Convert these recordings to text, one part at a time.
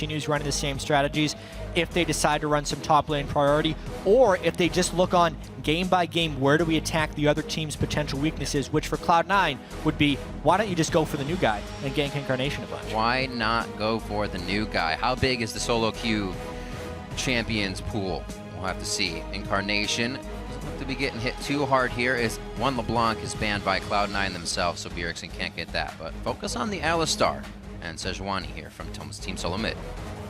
continues running the same strategies, if they decide to run some top lane priority, or if they just look on game by game, where do we attack the other team's potential weaknesses, which for Cloud9 would be, why don't you just go for the new guy and gank Incarnation a bunch? Why not go for the new guy? How big is the solo queue champions pool? We'll have to see. Incarnation doesn't look to be getting hit too hard here, as one LeBlanc is banned by Cloud9 themselves, so Bjergsen can't get that. But focus on the Alistar and Sejuani here from Team Solomid.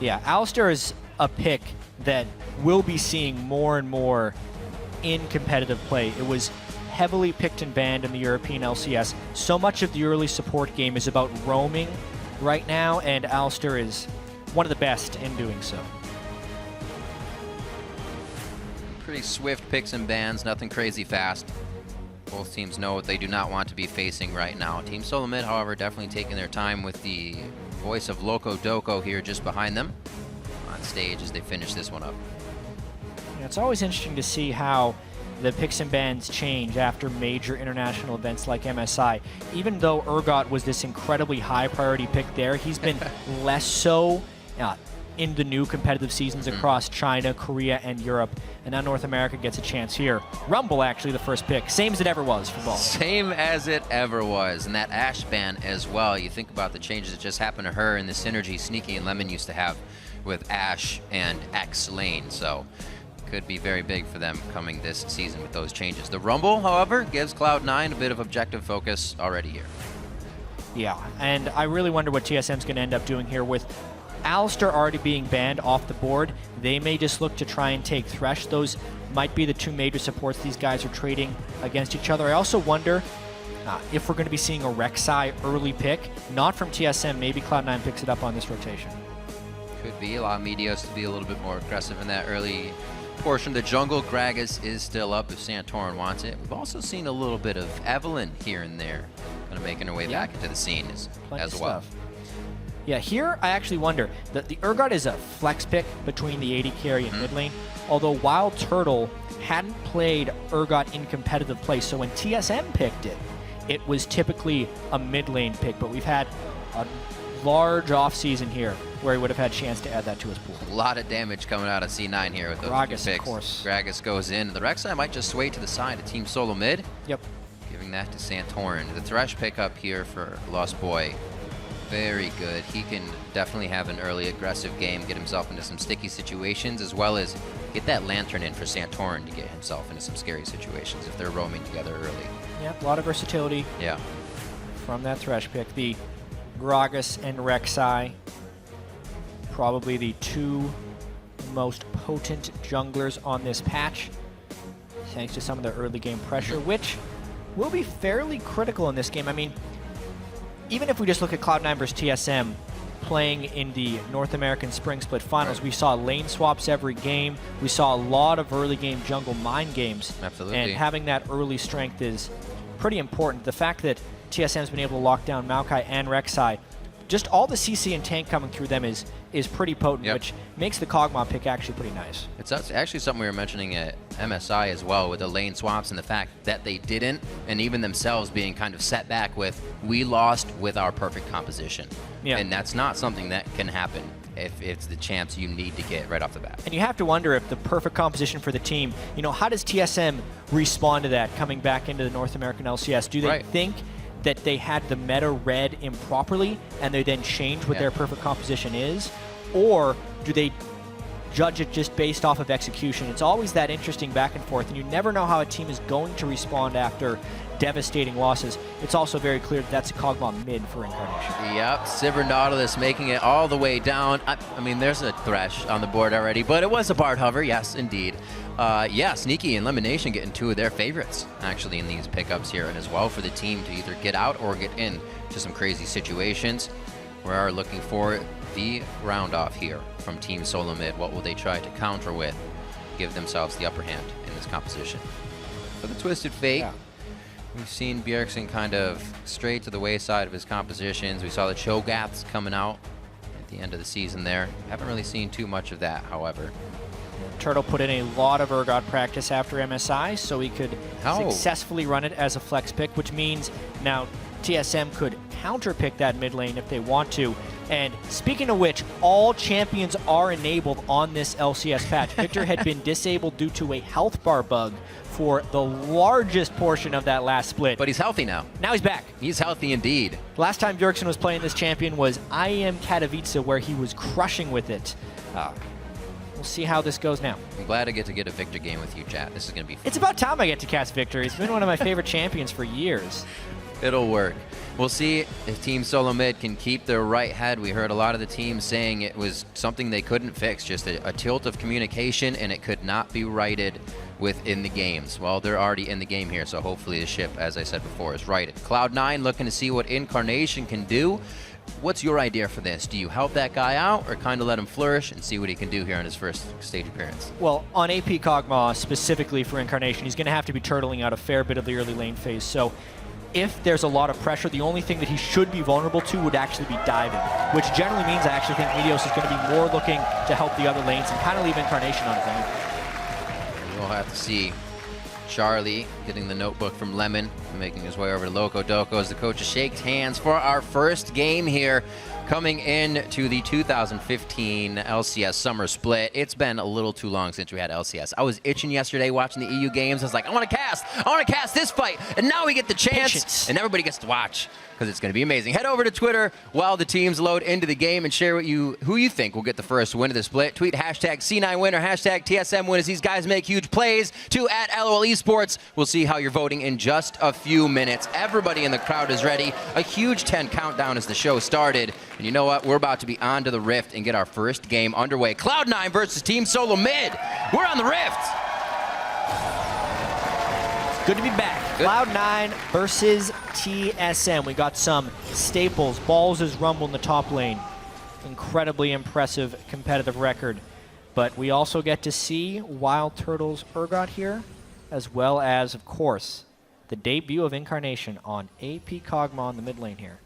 Yeah, Alistar is a pick that we'll be seeing more and more in competitive play. It was heavily picked and banned in the European LCS. So much of the early support game is about roaming right now, and Alistar is one of the best in doing so. Pretty swift picks and bans, nothing crazy fast. Both teams know what they do not want to be facing right now. Team Solomid, however, definitely taking their time with the voice of Loco Doco here just behind them on stage as they finish this one up. Yeah, it's always interesting to see how the picks and bans change after major international events like MSI. Even though Urgot was this incredibly high priority pick there, he's been less so in the new competitive seasons across China, Korea, and Europe. And now North America gets a chance here. Rumble, actually, the first pick. Same as it ever was for Ball. Same as it ever was. And that Ashe ban as well. You think about the changes that just happened to her and the synergy Sneaky and Lemon used to have with Ashe and X lane. So could be very big for them coming this season with those changes. The Rumble, however, gives Cloud9 a bit of objective focus already here. Yeah, and I really wonder what TSM's going to end up doing here with Alistar already being banned off the board. They may just look to try and take Thresh. Those might be the two major supports these guys are trading against each other. I also wonder if we're going to be seeing a Rek'Sai early pick, not from TSM. Maybe Cloud9 picks it up on this rotation. Could be. Allow Meteos to be a little bit more aggressive in that early portion of the jungle. Gragas is still up if Santorin wants it. We've also seen a little bit of Evelynn here and there, kind of making her way back into the scene as well. Yeah, here I actually wonder that the Urgot is a flex pick between the AD carry and mid lane, although Wildturtle hadn't played Urgot in competitive play, so when TSM picked it, it was typically a mid lane pick, but we've had a large offseason here where he would have had a chance to add that to his pool. A lot of damage coming out of C9 here with those Gragas, picks. of course. Gragas goes in. The Rek'Sai might just sway to the side of Team Solomid. Yep. Giving that to Santorin. The Thresh pickup here for Lustboy. Very good. He can definitely have an early aggressive game, get himself into some sticky situations, as well as get that Lantern in for Santorin to get himself into some scary situations if they're roaming together early. Yeah, a lot of versatility from that Thresh pick. The Gragas and Rek'Sai, probably the two most potent junglers on this patch, thanks to some of the early game pressure, which will be fairly critical in this game. I mean, even if we just look at Cloud9 versus TSM playing in the North American Spring Split Finals, we saw lane swaps every game. We saw a lot of early game jungle mind games. Absolutely. And having that early strength is pretty important. The fact that TSM's been able to lock down Maokai and Rek'Sai, just all the CC and tank coming through them is pretty potent, which makes the Kog'Maw pick actually pretty nice. It's actually something we were mentioning at MSI as well, with the lane swaps and the fact that they didn't, and even themselves being kind of set back with, we lost with our perfect composition. And that's not something that can happen if it's the champs you need to get right off the bat. And you have to wonder if the perfect composition for the team, you know, how does TSM respond to that coming back into the North American LCS? Do they think that they had the meta read improperly and they then change what their perfect composition is? Or do they judge it just based off of execution? It's always that interesting back and forth, and you never know how a team is going to respond after devastating losses. It's also very clear that that's a Kog'Maw mid for Incarnation. Yep, Sivir Nautilus making it all the way down. I mean, there's a Thresh on the board already, but it was a Bard Hover, yes, indeed. Yeah, Sneaky and LemonNation getting two of their favorites, actually, in these pickups here, and as well for the team to either get out or get in to some crazy situations. We are looking for the round off here from Team Solomid. What will they try to counter with? Give themselves the upper hand in this composition. For the Twisted Fate, we've seen Bjergsen kind of stray to the wayside of his compositions. We saw the Cho'Gaths coming out at the end of the season there. Haven't really seen too much of that, however. Turtle put in a lot of Urgot practice after MSI, so he could successfully run it as a flex pick, which means now TSM could counter pick that mid lane if they want to. And speaking of which, all champions are enabled on this LCS patch. Viktor had been disabled due to a health bar bug for the largest portion of that last split. But he's healthy now. Now he's back. He's healthy indeed. Last time Bjergsen was playing this champion was IM Katowice, where he was crushing with it. We'll see how this goes now. I'm glad I get to get a Viktor game with you, Jatt. This is going to be fun. It's about time I get to cast Viktor. He's been one of my favorite champions for years. It'll work. We'll see if Team Solomid can keep their right head. We heard a lot of the teams saying it was something they couldn't fix, just a tilt of communication, and it could not be righted within the games. Well, they're already in the game here, so hopefully the ship, as I said before, is righted. Cloud9 looking to see what Incarnation can do. What's your idea for this? Do you help that guy out or kind of let him flourish and see what he can do here on his first stage appearance? Well, on AP Kog'Maw, specifically for Incarnation, he's going to have to be turtling out a fair bit of the early lane phase. So if there's a lot of pressure, the only thing that he should be vulnerable to would actually be diving, which generally means I actually think Meteos is going to be more looking to help the other lanes and kind of leave Incarnation on his own. We'll have to see. Charlie getting the notebook from Lemon, making his way over to Loco Doco as the coaches shake hands for our first game here, coming in to the 2015 LCS Summer Split. It's been a little too long since we had LCS. I was itching yesterday watching the EU games. I was like, I want to cast this fight, and now we get the chance, and everybody gets to watch, because it's going to be amazing. Head over to Twitter while the teams load into the game and share who you think will get the first win of the split. Tweet hashtag C9 win or hashtag TSM win as these guys make huge plays to @LOL Esports. We'll see how you're voting in just a few minutes. Everybody in the crowd is ready. A huge 10 countdown as the show started. And you know what? We're about to be on to the Rift and get our first game underway. Cloud9 versus Team Solomid. We're on the Rift. Good to be back. Cloud9 versus TSM. We got some staples. Balls' Rumble in the top lane. Incredibly impressive competitive record. But we also get to see Wildturtle's Urgot here, as well as, of course, the debut of Incarnation on AP Kog'Maw in the mid lane here.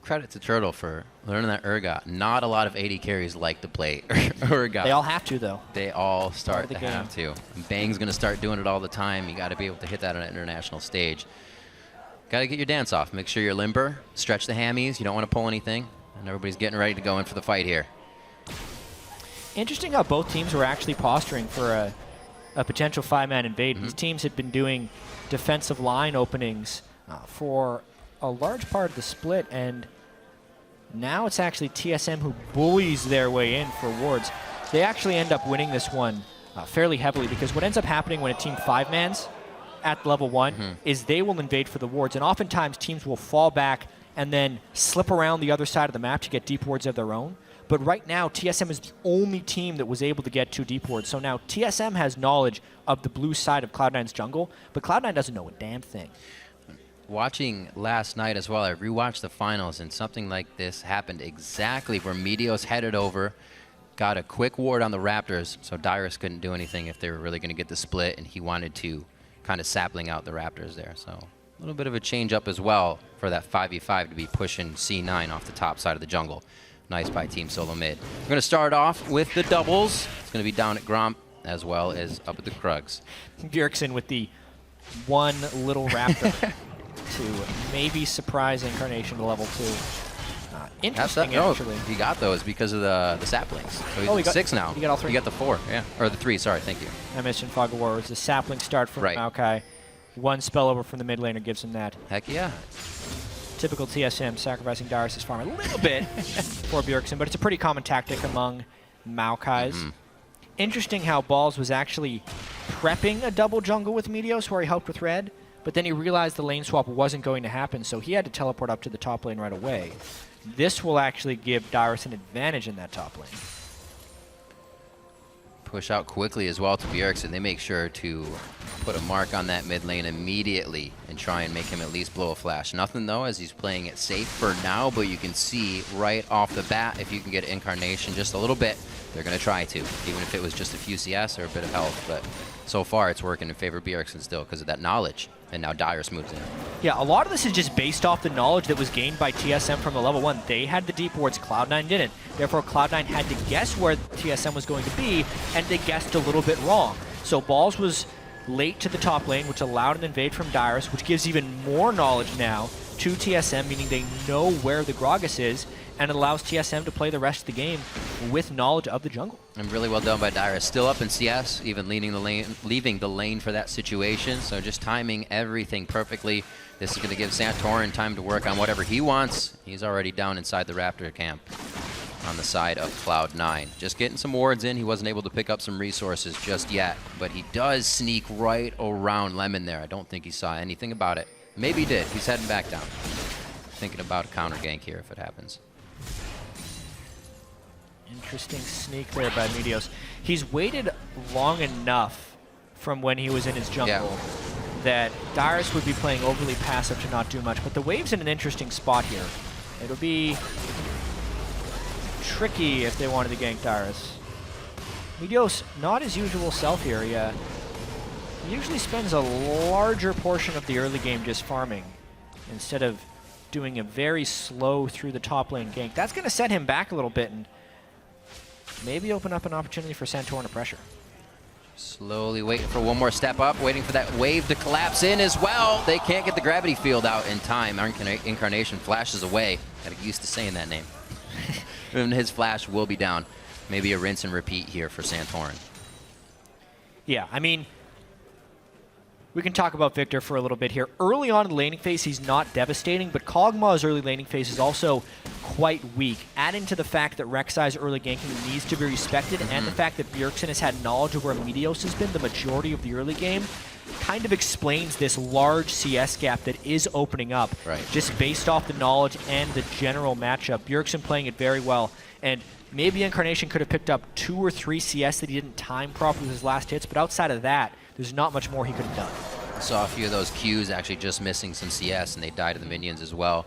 Credit to Turtle for learning that Urgot. Not a lot of AD carries like to play Urgot. They all have to, though. They all start to have to. And Bang's going to start doing it all the time. You got to be able to hit that on an international stage. Got to get your dance off. Make sure you're limber. Stretch the hammies. You don't want to pull anything. And everybody's getting ready to go in for the fight here. Interesting how both teams were actually posturing for a potential 5-man invade. These teams had been doing defensive line openings for a large part of the split, and now it's actually TSM who bullies their way in for wards. They actually end up winning this one fairly heavily, because what ends up happening when a team 5-mans at level 1 is they will invade for the wards, and oftentimes teams will fall back and then slip around the other side of the map to get deep wards of their own. But right now, TSM is the only team that was able to get 2 deep wards. So now TSM has knowledge of the blue side of Cloud9's jungle, but Cloud9 doesn't know a damn thing. Watching last night as well, I rewatched the finals, and something like this happened exactly where Meteos headed over, got a quick ward on the Raptors, so Dyrus couldn't do anything if they were really going to get the split, and he wanted to kind of sapling out the Raptors there. So a little bit of a change up as well for that 5v5 to be pushing C9 off the top side of the jungle. Nice by Team Solomid. We're going to start off with the doubles. It's going to be down at Gromp as well as up at the Krugs. Bjergsen with the one little Raptor to maybe surprise Incarnation to level 2. Interesting, actually. He got those because of the saplings. So he's at 6 now. He got all 3. He got the 4, yeah. Or the 3, sorry, thank you. I mentioned Fog of War. It was the sapling start from Maokai. One spell over from the mid laner gives him that. Heck yeah. Typical TSM, sacrificing Dyrus' farm a little bit for Bjergsen, but it's a pretty common tactic among Maokais. Interesting how Balls was actually prepping a double jungle with Meteos where he helped with red, but then he realized the lane swap wasn't going to happen, so he had to teleport up to the top lane right away. This will actually give Dyrus an advantage in that top lane. Push out quickly as well to Bjergsen. They make sure to put a mark on that mid lane immediately and try and make him at least blow a flash. Nothing though, as he's playing it safe for now, but you can see right off the bat, if you can get Incarnation just a little bit, they're going to try to, even if it was just a few CS or a bit of health. But so far, it's working in favor of Bjergsen still because of that knowledge. And now Dyrus moves in. Yeah, a lot of this is just based off the knowledge that was gained by TSM from the level 1. They had the deep wards, Cloud9 didn't. Therefore, Cloud9 had to guess where TSM was going to be, and they guessed a little bit wrong. So Balls was late to the top lane, which allowed an invade from Dyrus, which gives even more knowledge now to TSM, meaning they know where the Gragas is. and it allows TSM to play the rest of the game with knowledge of the jungle. And really well done by Dyrus. Still up in CS, even leaving the lane for that situation. So just timing everything perfectly. This is going to give Santorin time to work on whatever he wants. He's already down inside the Raptor camp on the side of Cloud9. Just getting some wards in. He wasn't able to pick up some resources just yet, but he does sneak right around Lemon there. I don't think he saw anything about it. Maybe he did. He's heading back down. Thinking about a counter gank here if it happens. Interesting sneak there by Meteos. He's waited long enough from when he was in his jungle that Dyrus would be playing overly passive to not do much, but the wave's in an interesting spot here. It'll be tricky if they wanted to gank Dyrus. Meteos, not his usual self here. He usually spends a larger portion of the early game just farming instead of doing a very slow through the top lane gank. That's going to set him back a little bit and maybe open up an opportunity for Santorin to pressure. Slowly waiting for one more step up, waiting for that wave to collapse in as well. They can't get the gravity field out in time. Incarnation flashes away. Got used to saying that name. And his flash will be down. Maybe a rinse and repeat here for Santorin. Yeah, I mean, we can talk about Viktor for a little bit here. Early on in the laning phase, he's not devastating, but Kog'Maw's early laning phase is also quite weak. Adding to the fact that Rek'Sai's early ganking needs to be respected, and the fact that Bjergsen has had knowledge of where Meteos has been the majority of the early game, kind of explains this large CS gap that is opening up, just based off the knowledge and the general matchup. Bjergsen playing it very well, and maybe Incarnation could have picked up 2 or 3 CS that he didn't time properly with his last hits, but outside of that, there's not much more he could have done. I saw a few of those Qs actually just missing some CS, and they died to the minions as well.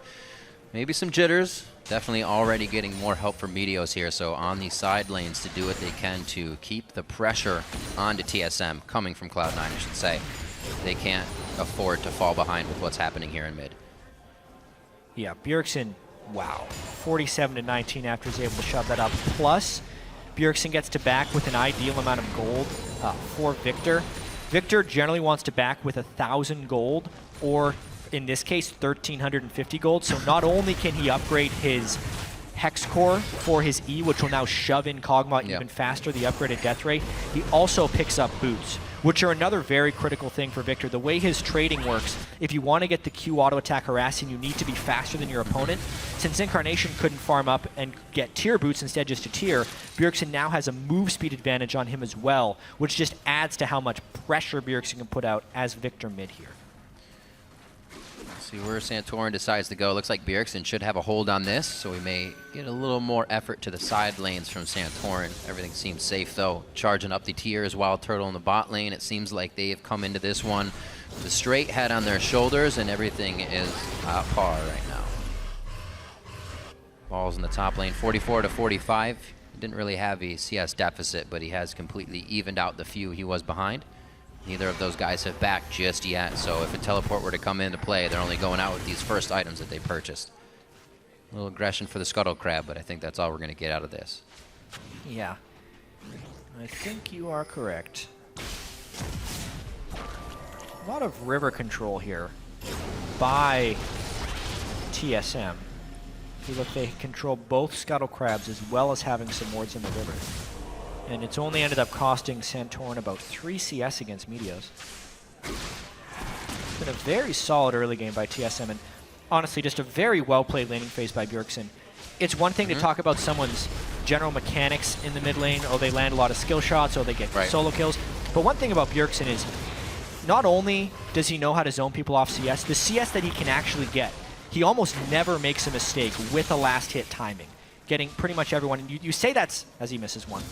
Maybe some jitters. Definitely already getting more help from Meteos here, so on these side lanes to do what they can to keep the pressure onto TSM, coming from Cloud9, I should say. They can't afford to fall behind with what's happening here in mid. Yeah, Bjergsen, wow. 47-19 after he's able to shove that up. Plus, Bjergsen gets to back with an ideal amount of gold for Viktor. Viktor generally wants to back with 1,000 gold, or in this case, 1,350 gold. So not only can he upgrade his Hex Core for his E, which will now shove in Kog'Maw even faster, the upgraded death rate, he also picks up boots, which are another very critical thing for Viktor. The way his trading works, if you want to get the Q auto attack harassing, you need to be faster than your opponent. Since Incarnation couldn't farm up and get tier boots, instead just a tier, Bjergsen now has a move speed advantage on him as well, which just adds to how much pressure Bjergsen can put out as Viktor mid here. See where Santorin decides to go. Looks like Bjergsen should have a hold on this, so we may get a little more effort to the side lanes from Santorin. Everything seems safe, though. Charging up the tiers, Wildturtle in the bot lane. It seems like they have come into this one with a straight head on their shoulders, and everything is at par right now. Ball's in the top lane, 44-45. He didn't really have a CS deficit, but he has completely evened out the few he was behind. Neither of those guys have backed just yet, so if a teleport were to come into play, they're only going out with these first items that they purchased. A little aggression for the Scuttle Crab, but I think that's all we're going to get out of this. Yeah, I think you are correct. A lot of river control here by TSM. If you look, they control both Scuttle Crabs as well as having some wards in the river. And it's only ended up costing Santorin about 3 CS against Meteos. It's been a very solid early game by TSM, and honestly, just a very well-played laning phase by Bjergsen. It's one thing to talk about someone's general mechanics in the mid lane. Oh, they land a lot of skill shots, oh, they get solo kills. But one thing about Bjergsen is, not only does he know how to zone people off CS, the CS that he can actually get, he almost never makes a mistake with a last hit timing. Getting pretty much everyone. You say that's, as he misses one.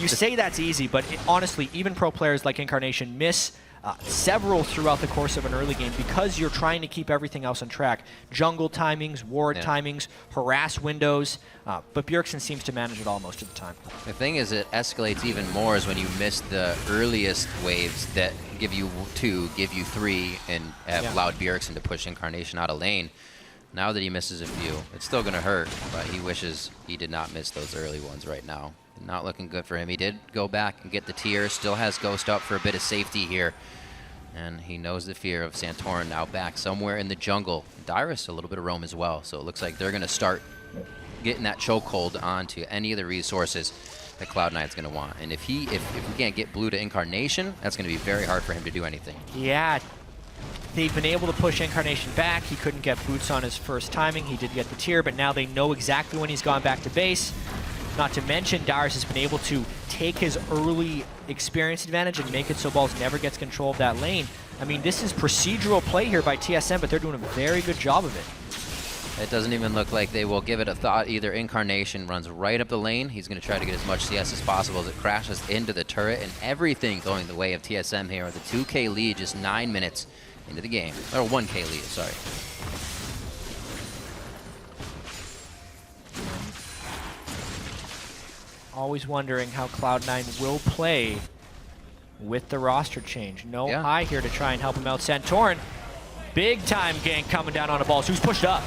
You say that's easy, but honestly, even pro players like Incarnation miss several throughout the course of an early game because you're trying to keep everything else on track. Jungle timings, ward timings, harass windows, but Bjergsen seems to manage it all most of the time. The thing is, it escalates even more is when you miss the earliest waves that give you 2, give you 3, and have allowed Bjergsen to push Incarnation out of lane. Now that he misses a few, it's still going to hurt, but he wishes he did not miss those early ones right now. Not looking good for him. He did go back and get the tier, still has Ghost up for a bit of safety here. And he knows the fear of Santorin now back somewhere in the jungle. Dyrus, a little bit of roam as well. So it looks like they're going to start getting that chokehold onto any of the resources that Cloud9's going to want. And if we can't get blue to Incarnation, that's going to be very hard for him to do anything. Yeah. They've been able to push Incarnation back. He couldn't get boots on his first timing. He did get the tier, but now they know exactly when he's gone back to base. Not to mention, Dyrus has been able to take his early experience advantage and make it so Balls never gets control of that lane. I mean, this is procedural play here by TSM, but they're doing a very good job of it. It doesn't even look like they will give it a thought either. Incarnation runs right up the lane. He's going to try to get as much CS as possible as it crashes into the turret, and everything going the way of TSM here with a 2K lead just 9 minutes into the game. Or 1K lead, sorry. Always wondering how Cloud9 will play with the roster change. No eye here to try and help him out. Santorin, big time gank coming down on the balls. Who's pushed up?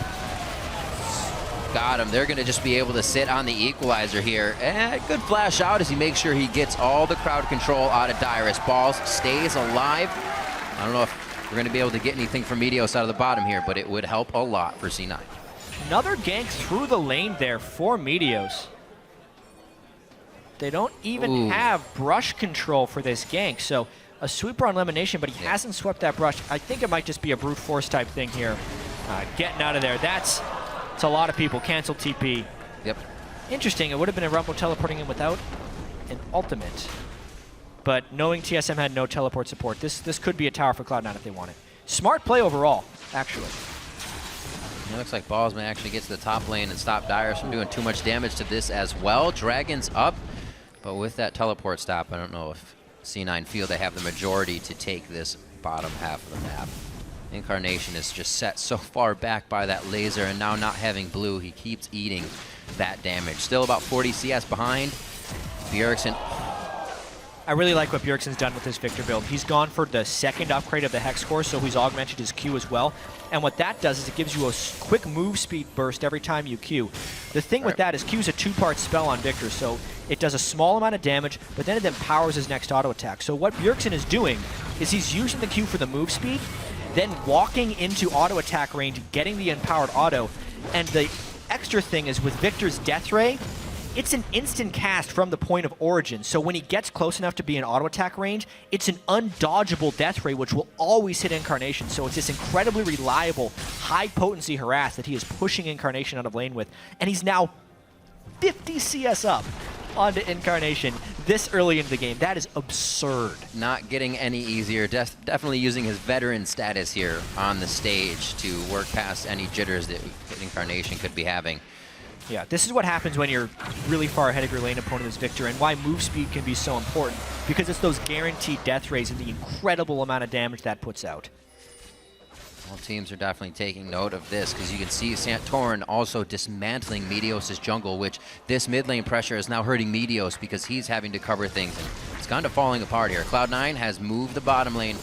Got him. They're going to just be able to sit on the equalizer here. And good flash out as he makes sure he gets all the crowd control out of Dyrus. Balls stays alive. I don't know if we're going to be able to get anything from Meteos out of the bottom here, but it would help a lot for C9. Another gank through the lane there for Meteos. They don't even have brush control for this gank, so a sweeper on LemonNation, but he hasn't swept that brush. I think it might just be a brute force type thing here. Getting out of there. That's a lot of people. Cancel TP. Yep. Interesting. It would have been a Rumble teleporting in without an ultimate. But knowing TSM had no teleport support, this could be a tower for Cloud9 if they want it. Smart play overall, actually. It looks like Balls may actually get to the top lane and stop Dyrus from doing too much damage to this as well. Dragon's up. But with that teleport stop, I don't know if C9 feel they have the majority to take this bottom half of the map. Incarnation is just set so far back by that laser, and now not having blue, he keeps eating that damage. Still about 40 CS behind. Bjergsen. I really like what Bjergsen's done with his Viktor build. He's gone for the second upgrade of the Hex Core, so he's augmented his Q as well. And what that does is it gives you a quick move speed burst every time you Q. The thing with that is Q's a two-part spell on Viktor, so it does a small amount of damage, but then it then powers his next auto attack. So what Bjergsen is doing is he's using the Q for the move speed, then walking into auto attack range, getting the empowered auto. And the extra thing is with Viktor's Death Ray, it's an instant cast from the point of origin. So when he gets close enough to be in auto attack range, it's an undodgeable Death Ray, which will always hit Incarnation. So it's this incredibly reliable, high potency harass that he is pushing Incarnation out of lane with. And he's now 50 CS up onto Incarnation this early into the game. That is absurd. Not getting any easier. Definitely using his veteran status here on the stage to work past any jitters that Incarnation could be having. Yeah, this is what happens when you're really far ahead of your lane opponent as Viktor, and why move speed can be so important, because it's those guaranteed death rays and the incredible amount of damage that puts out. All teams are definitely taking note of this, because you can see Santorin also dismantling Meteos' jungle, which this mid lane pressure is now hurting Meteos because he's having to cover things, and it's kind of falling apart here. Cloud9 has moved the bottom lane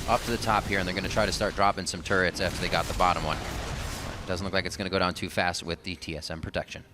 up to the top here, and they're going to try to start dropping some turrets after they got the bottom one. Doesn't look like it's going to go down too fast with the TSM protection.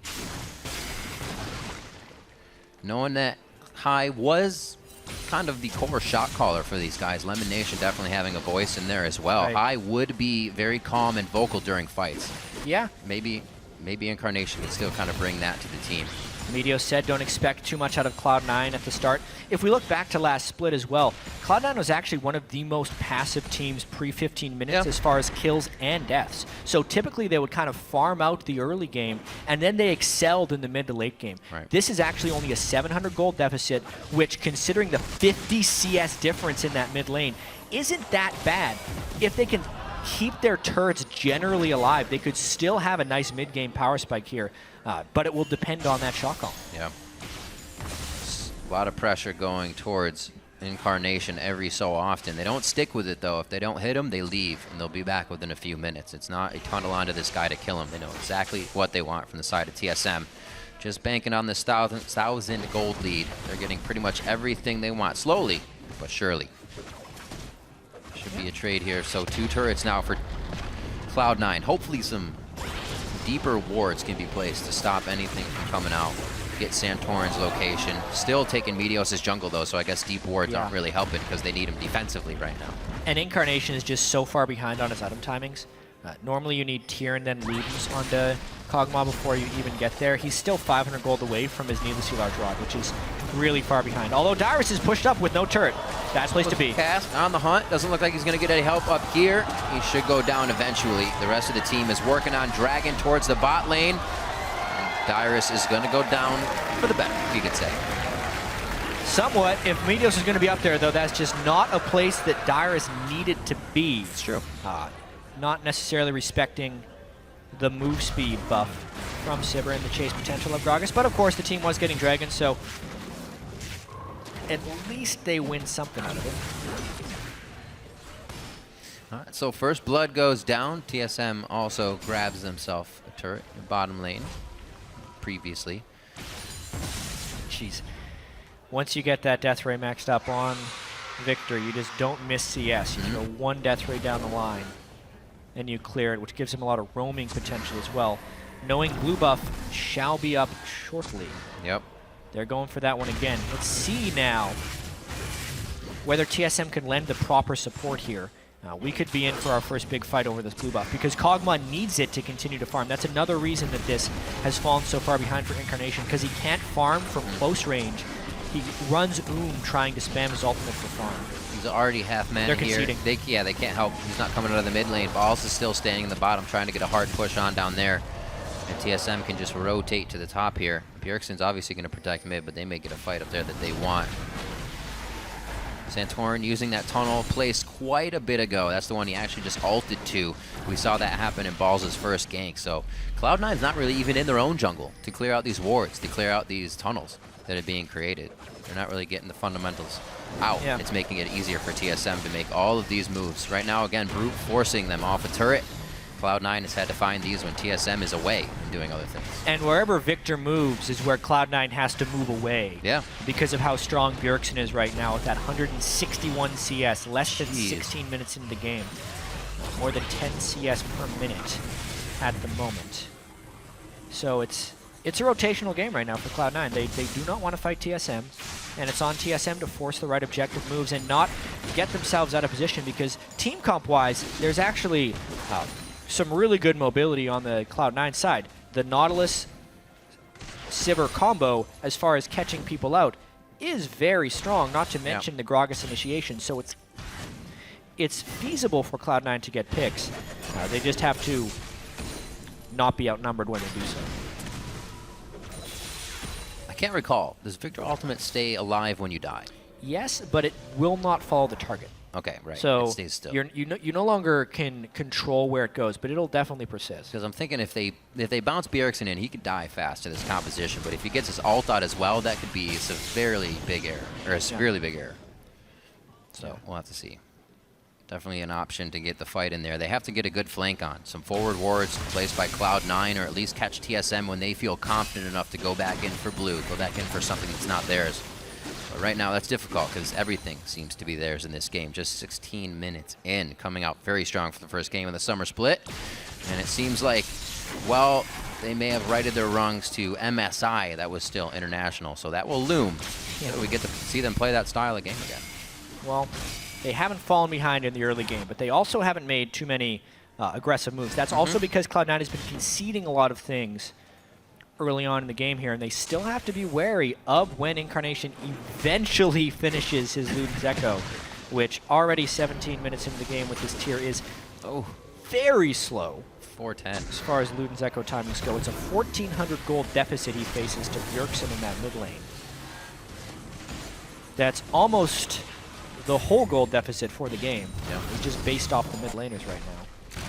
Knowing that High was kind of the core shot caller for these guys, LemonNation definitely having a voice in there as well. Right. High would be very calm and vocal during fights. Yeah. Maybe Incarnation could still kind of bring that to the team. Meteos said don't expect too much out of Cloud9 at the start. If we look back to last split as well, Cloud9 was actually one of the most passive teams pre-15 minutes as far as kills and deaths. So typically they would kind of farm out the early game, and then they excelled in the mid to late game. Right. This is actually only a 700 gold deficit, which, considering the 50 CS difference in that mid lane, isn't that bad. If they can keep their turrets generally alive, they could still have a nice mid-game power spike here. But it will depend on that shot call. Yeah. A lot of pressure going towards Incarnation every so often. They don't stick with it, though. If they don't hit them, they leave, and they'll be back within a few minutes. It's not a tunnel onto this guy to kill him. They know exactly what they want from the side of TSM. Just banking on this 1,000 gold lead. They're getting pretty much everything they want, slowly but surely. Should be a trade here. So 2 turrets now for Cloud9. Hopefully some deeper wards can be placed to stop anything from coming out. Get Santorin's location. Still taking Meteos' jungle, though, so I guess deep wards aren't really helping because they need him defensively right now. And Incarnation is just so far behind on his item timings. Normally you need tier and then Ludens onto Kog'Maw before you even get there. He's still 500 gold away from his needlessly large rod, which is really far behind. Although Dyrus is pushed up with no turret. Bad place to be. Cast on the hunt. Doesn't look like he's going to get any help up here. He should go down eventually. The rest of the team is working on dragging towards the bot lane. And Dyrus is going to go down for the better, you could say. Somewhat. If Meteos is going to be up there, though, that's just not a place that Dyrus needed to be. It's true. Not necessarily respecting the move speed buff from Sivir and the chase potential of Gragas. But of course, the team was getting dragons, so at least they win something out of it. All right, so first blood goes down. TSM also grabs himself a turret in the bottom lane previously. Jeez. Once you get that death ray maxed up on Viktor, you just don't miss CS. You throw one death ray down the line and you clear it, which gives him a lot of roaming potential as well. Knowing blue buff shall be up shortly. Yep. They're going for that one again. Let's see now whether TSM can lend the proper support here. We could be in for our first big fight over this blue buff because Kog'Maw needs it to continue to farm. That's another reason that this has fallen so far behind for Incarnation, because he can't farm from close range. He runs trying to spam his ultimate for farm. He's already half mana here. Conceding. They can't help. He's not coming out of the mid lane. Balls is still standing in the bottom, trying to get a hard push on down there. And TSM can just rotate to the top here. Bjergsen's obviously going to protect mid, but they may get a fight up there that they want. Santorin using that tunnel placed quite a bit ago. That's the one he actually just ulted to. We saw that happen in Balls' first gank. So Cloud9's not really even in their own jungle to clear out these wards, to clear out these tunnels that are being created. They're not really getting the fundamentals out. Yeah. It's making it easier for TSM to make all of these moves. Right now, again, brute forcing them off a turret. Cloud9 has had to find these when TSM is away and doing other things. And wherever Viktor moves is where Cloud9 has to move away. Yeah. Because of how strong Bjergsen is right now with that 161 CS, less than 16 minutes into the game. More than 10 CS per minute at the moment. So it's a rotational game right now for Cloud9. They do not want to fight TSM, and it's on TSM to force the right objective moves and not get themselves out of position, because team comp-wise, there's actually some really good mobility on the Cloud9 side. The Nautilus Sivir combo, as far as catching people out, is very strong, not to mention the Gragas initiation, so it's feasible for Cloud9 to get picks. They just have to not be outnumbered when they do so. I can't recall. Does Viktor Ultimate stay alive when you die? Yes, but it will not follow the target. Okay, right. So it stays still. You no longer can control where it goes, but it'll definitely persist. Because I'm thinking if they bounce Bjergsen in, he could die fast to this composition. But if he gets his ult out as well, that could be a severely big error, or a severely big error. So we'll have to see. Definitely an option to get the fight in there. They have to get a good flank on. Some forward wards placed by Cloud9, or at least catch TSM when they feel confident enough to go back in for blue, go back in for something that's not theirs. But right now, that's difficult because everything seems to be theirs in this game. Just 16 minutes in, coming out very strong for the first game of the summer split. And it seems like, well, they may have righted their wrongs to MSI. That was still international, so that will loom. So we get to see them play that style of game again. Well, they haven't fallen behind in the early game, but they also haven't made too many aggressive moves. That's also because Cloud9 has been conceding a lot of things early on in the game here, and they still have to be wary of when Incarnation eventually finishes his Luden's Echo, which already 17 minutes into the game with this tier is very slow. 410. As far as Luden's Echo timings go, it's a 1,400 gold deficit he faces to Bjergsen in that mid lane. That's almost the whole gold deficit for the game. Yeah. It's just based off the mid laners right now.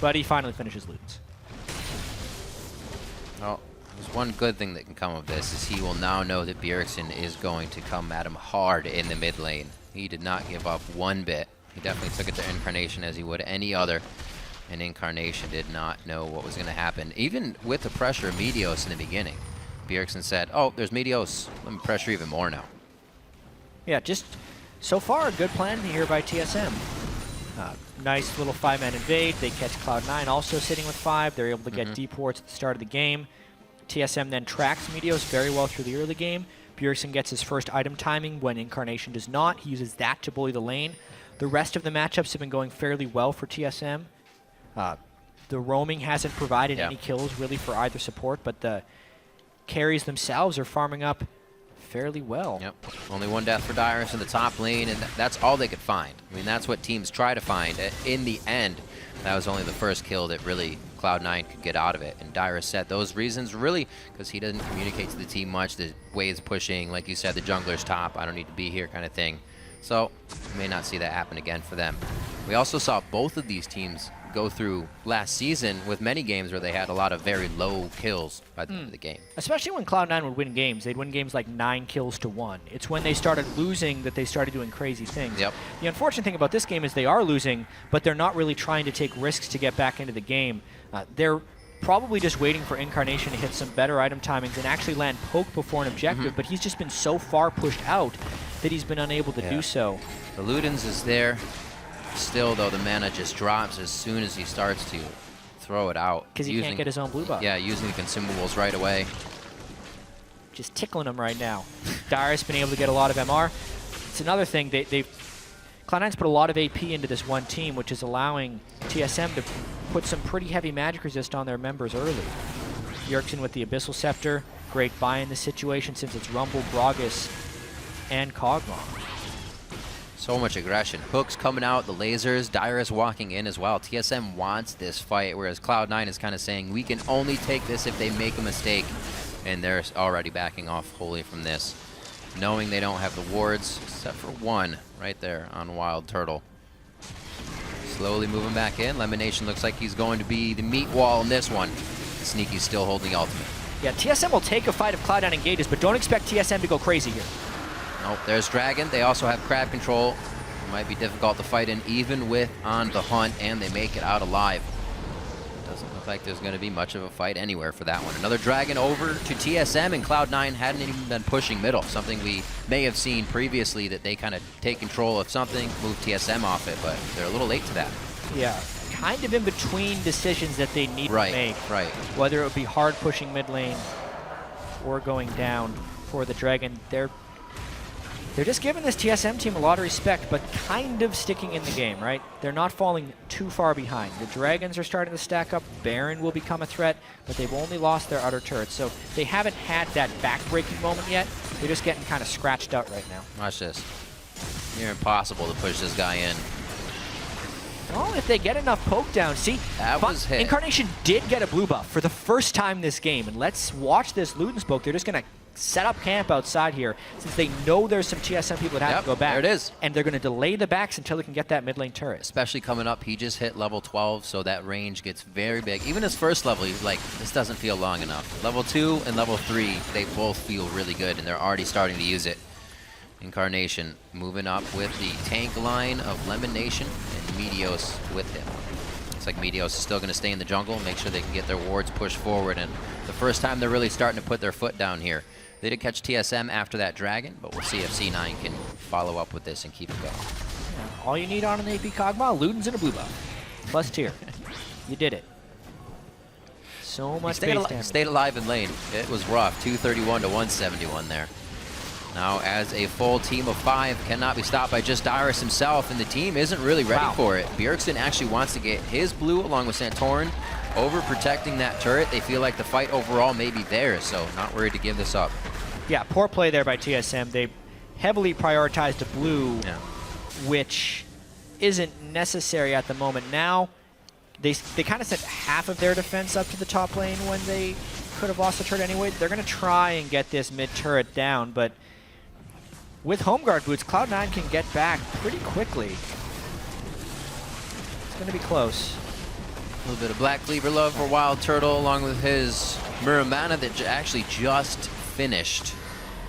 But he finally finishes Luden's. Well, there's one good thing that can come of this is he will now know that Bjergsen is going to come at him hard in the mid lane. He did not give up one bit. He definitely took it to Incarnation as he would any other. And Incarnation did not know what was going to happen. Even with the pressure of Meteos in the beginning, Bjergsen said, oh, there's Meteos. Let me pressure even more now. Yeah, just so far a good plan here by TSM. Nice little 5-man invade. They catch Cloud9 also sitting with 5. They're able to get deep wards at the start of the game. TSM then tracks Meteos very well through the early game. Bjergsen gets his first item timing when Incarnation does not. He uses that to bully the lane. The rest of the matchups have been going fairly well for TSM. The roaming hasn't provided any kills really for either support, but the carries themselves are farming up fairly well. Yep. Only one death for Dyrus in the top lane, and that's all they could find. I mean, that's what teams try to find. In the end, that was only the first kill that really Cloud9 could get out of it. And Dyrus set those reasons really because he doesn't communicate to the team much. The waves pushing, like you said, the jungler's top, I don't need to be here kind of thing. So we may not see that happen again for them. We also saw both of these teams go through last season with many games where they had a lot of very low kills by the end of the game. Especially when Cloud9 would win games. They'd win games like 9 kills to 1. It's when they started losing that they started doing crazy things. Yep. The unfortunate thing about this game is they are losing, but they're not really trying to take risks to get back into the game. They're probably just waiting for Incarnation to hit some better item timings and actually land poke before an objective, but he's just been so far pushed out that he's been unable to do so. The Ludens is there. Still, though, the mana just drops as soon as he starts to throw it out. Because he can't get his own blue buff. Yeah, using the consumables right away. Just tickling him right now. Dyrus been able to get a lot of MR. It's another thing. Cloud9's put a lot of AP into this one team, which is allowing TSM to put some pretty heavy magic resist on their members early. Bjergsen with the Abyssal Scepter. Great buy in this situation since it's Rumble, Gragas, and Kog'Maw. So much aggression. Hooks coming out, the lasers, Dyrus walking in as well. TSM wants this fight, whereas Cloud9 is kind of saying, we can only take this if they make a mistake. And they're already backing off wholly from this, knowing they don't have the wards, except for one right there on Wildturtle. Slowly moving back in. LemonNation looks like he's going to be the meat wall in this one. Sneaky's still holding the ultimate. Yeah, TSM will take a fight if Cloud9 engages, but don't expect TSM to go crazy here. Nope, there's Dragon. They also have crab control. It might be difficult to fight in even with on the hunt, and they make it out alive. Doesn't look like there's going to be much of a fight anywhere for that one. Another Dragon over to TSM, and Cloud9 hadn't even been pushing middle, something we may have seen previously, that they kind of take control of something, move TSM off it, but they're a little late to that. Yeah, kind of in between decisions that they need to make. Right. Whether it would be hard pushing mid lane or going down for the Dragon. They're just giving this TSM team a lot of respect, but kind of sticking in the game, right? They're not falling too far behind. The Dragons are starting to stack up. Baron will become a threat, but they've only lost their outer turrets, so they haven't had that back-breaking moment yet. They're just getting kind of scratched out right now. Watch this. Near impossible to push this guy in. Oh, if they get enough poke down. See, that was hit. Incarnation did get a blue buff for the first time this game, and let's watch this Ludens poke. They're just going to set up camp outside here since they know there's some TSM people that have to go back. There it is. And they're going to delay the backs until they can get that mid lane turret. Especially coming up, he just hit level 12, so that range gets very big. Even his first level, he's like, this doesn't feel long enough. Level 2 and level 3, they both feel really good, and they're already starting to use it. Incarnation moving up with the tank line of LemonNation and Meteos with him. Looks like Meteos is still going to stay in the jungle, make sure they can get their wards pushed forward, and the first time they're really starting to put their foot down here. They did catch TSM after that Dragon, but we'll see if C9 can follow up with this and keep it going. Yeah, all you need on an AP Kog'Maw, Ludens and a blue buff. Plus tier. You did it. So much base damage. Stayed alive in lane. It was rough. 231 to 171 there. Now, as a full team of 5 cannot be stopped by just Dyrus himself, and the team isn't really ready for it. Bjergsen actually wants to get his blue along with Santorin, over protecting that turret. They feel like the fight overall may be theirs, so not worried to give this up. Yeah, poor play there by TSM. They heavily prioritized a blue, which isn't necessary at the moment. Now, they kind of sent half of their defense up to the top lane when they could have lost the turret anyway. They're going to try and get this mid turret down, but with home guard boots, Cloud9 can get back pretty quickly. It's going to be close. A little bit of Black Cleaver love for Wildturtle, along with his Muramana that actually just finished.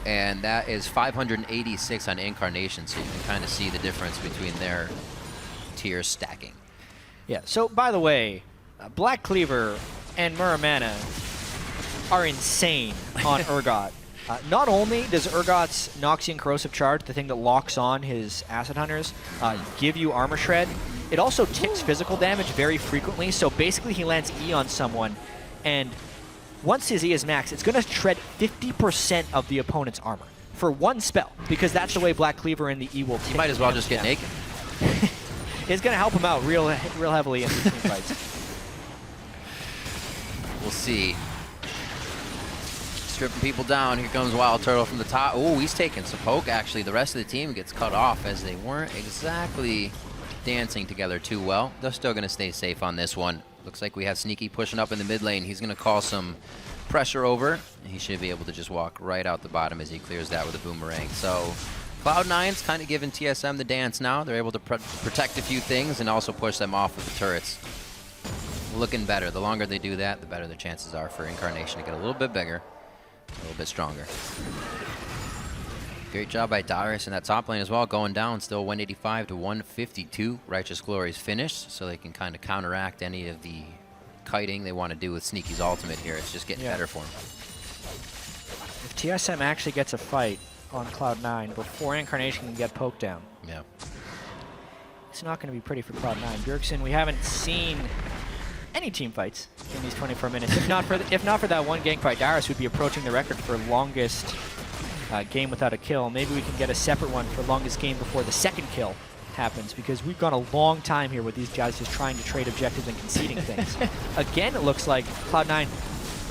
And that is 586 on Incarnation, so you can kind of see the difference between their tiers stacking. Yeah, so by the way, Black Cleaver and Muramana are insane on Urgot. Not only does Urgot's Noxian Corrosive Charge, the thing that locks on his Acid Hunters, give you Armor Shred, it also ticks physical damage very frequently, so basically he lands E on someone, and once his E is max, it's going to shred 50% of the opponent's armor for one spell, because that's the way Black Cleaver and the E will tick. You might as well just get naked. is going to help him out real heavily in these team fights. We'll see. Stripping people down. Here comes Wildturtle from the top. Oh, he's taking some poke, actually. The rest of the team gets cut off as they weren't exactly dancing together too well. They're still going to stay safe on this one. Looks like we have Sneaky pushing up in the mid lane. He's going to call some pressure over. He should be able to just walk right out the bottom as he clears that with a boomerang. So Cloud9's kind of giving TSM the dance now. They're able to protect a few things and also push them off with the turrets. Looking better. The longer they do that, the better the chances are for Incarnation to get a little bit bigger, a little bit stronger. Great job by Dyrus in that top lane as well, going down still 185 to 152. Righteous Glory's finished, so they can kind of counteract any of the kiting they want to do with Sneaky's ultimate here. It's just getting better for him. If TSM actually gets a fight on Cloud9 before Incarnation can get poked down, it's not going to be pretty for Cloud9. Bjergsen, we haven't seen any team fights in these 24 minutes. If not for that one gank fight, Dyrus would be approaching the record for longest game without a kill. Maybe we can get a separate one for longest game before the second kill happens, because we've gone a long time here with these guys just trying to trade objectives and conceding things. Again, it looks like Cloud9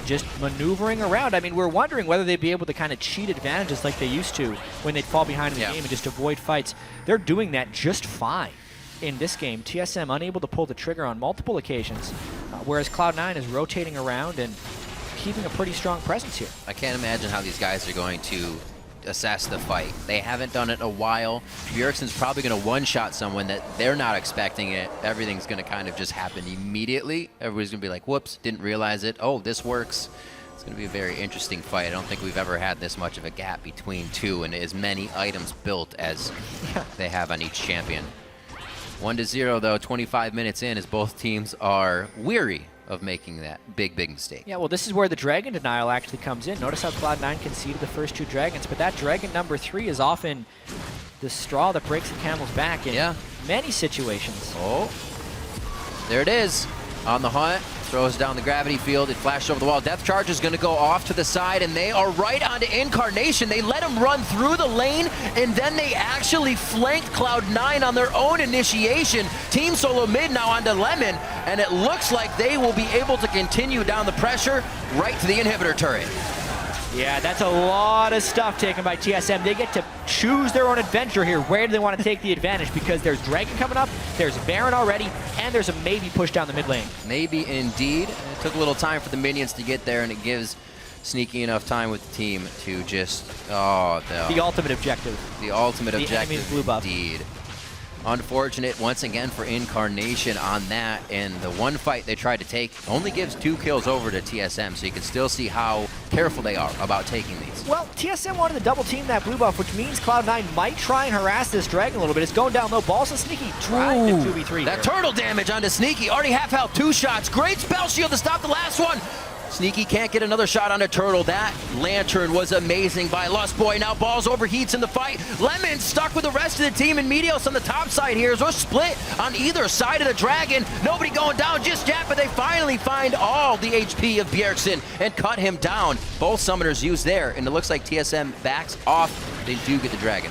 just maneuvering around. I mean, we're wondering whether they'd be able to kind of cheat advantages like they used to when they'd fall behind in the game and just avoid fights. They're doing that just fine in this game. TSM unable to pull the trigger on multiple occasions, whereas Cloud9 is rotating around and keeping a pretty strong presence here. I can't imagine how these guys are going to assess the fight. They haven't done it in a while. Bjergsen's probably going to one-shot someone that they're not expecting it. Everything's going to kind of just happen immediately. Everybody's going to be like, whoops, didn't realize it. Oh, this works. It's going to be a very interesting fight. I don't think we've ever had this much of a gap between two and as many items built as they have on each champion. 1-0 though, 25 minutes in, as both teams are weary of making that big mistake. Yeah, well, this is where the dragon denial actually comes in. Notice how Cloud9 conceded the first two dragons, but that dragon number 3 is often the straw that breaks the camel's back in many situations. Oh, there it is. On the hunt, throws down the gravity field, it flashed over the wall. Death Charge is going to go off to the side, and they are right onto Incarnation. They let him run through the lane, and then they actually flanked Cloud9 on their own initiation. Team Solomid now onto Lemon, and it looks like they will be able to continue down the pressure right to the inhibitor turret. Yeah, that's a lot of stuff taken by TSM. They get to choose their own adventure here. Where do they want to take the advantage? Because there's Dragon coming up, there's Baron already, and there's a maybe push down the mid lane. Maybe indeed. It took a little time for the minions to get there, and it gives Sneaky enough time with the team to just, the ultimate objective. The ultimate objective, enemy's blue buff. Indeed. Unfortunate once again for Incarnation on that, and the one fight they tried to take only gives 2 kills over to TSM, so you can still see how careful they are about taking these. Well, TSM wanted to double team that blue buff, which means Cloud9 might try and harass this dragon a little bit. It's going down low. Balls and Sneaky tried to 2v3. That turtle damage onto Sneaky, already half health, 2 shots. Great spell shield to stop the last one. Sneaky can't get another shot on a turtle. That lantern was amazing by Lustboy. Now Balls overheats in the fight. Lemon stuck with the rest of the team, and Meteos on the top side here. We're split on either side of the dragon. Nobody going down just yet, but they finally find all the HP of Bjergsen and cut him down. Both summoners used there, and it looks like TSM backs off. They do get the dragon.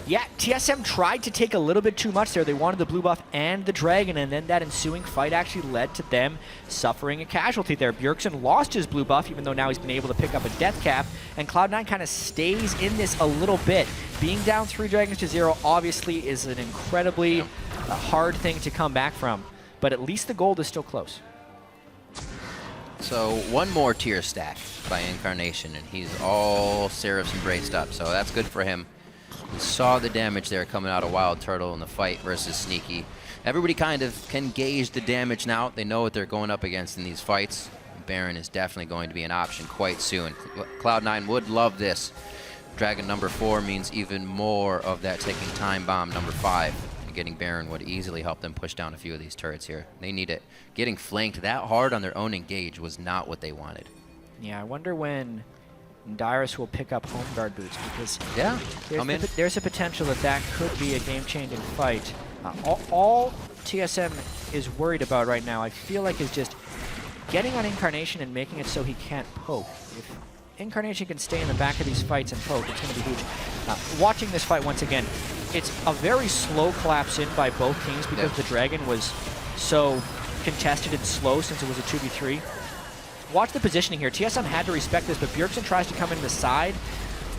Yeah, TSM tried to take a little bit too much there. They wanted the blue buff and the dragon, and then that ensuing fight actually led to them suffering a casualty there. Bjergsen lost his blue buff, even though now he's been able to pick up a death cap, and Cloud9 kind of stays in this a little bit. Being down 3 dragons to 0 obviously is an incredibly hard thing to come back from, but at least the gold is still close. So one more tier stack by Incarnation, and he's all Seraphs embraced up, so that's good for him. We saw the damage there coming out of Wildturtle in the fight versus Sneaky. Everybody kind of can gauge the damage now. They know what they're going up against in these fights. Baron is definitely going to be an option quite soon. Cloud9 would love this. Dragon number 4 means even more of that ticking time bomb number 5. And getting Baron would easily help them push down a few of these turrets here. They need it. Getting flanked that hard on their own engage was not what they wanted. Yeah, I wonder when Dyrus will pick up home guard boots, because there's a potential that could be a game-changing fight. All TSM is worried about right now, I feel like, is just getting on Incarnation and making it so he can't poke. If Incarnation can stay in the back of these fights and poke, it's going to be huge. Watching this fight once again, it's a very slow collapse in by both teams because the Dragon was so contested and slow since it was a 2v3. Watch the positioning here. TSM had to respect this, but Bjergsen tries to come in the side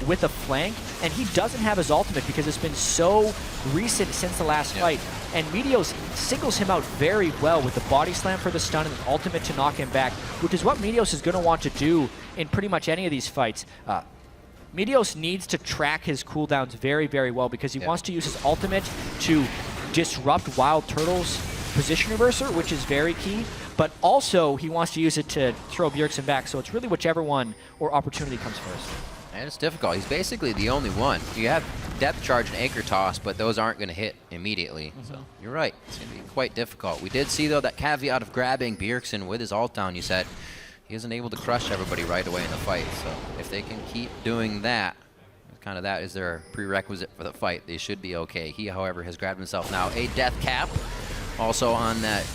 with a flank, and he doesn't have his ultimate because it's been so recent since the last fight. And Meteos singles him out very well with the body slam for the stun and the ultimate to knock him back, which is what Meteos is going to want to do in pretty much any of these fights. Meteos needs to track his cooldowns very, very well because he wants to use his ultimate to disrupt Wildturtle's position reverser, which is very key, but also he wants to use it to throw Bjergsen back, so it's really whichever one or opportunity comes first. And it's difficult. He's basically the only one. You have depth charge and anchor toss, but those aren't going to hit immediately. So you're right. It's going to be quite difficult. We did see, though, that caveat of grabbing Bjergsen with his ult down. You said he isn't able to crush everybody right away in the fight. So if they can keep doing that, kind of that is their prerequisite for the fight, they should be okay. He, however, has grabbed himself now a death cap. Also on that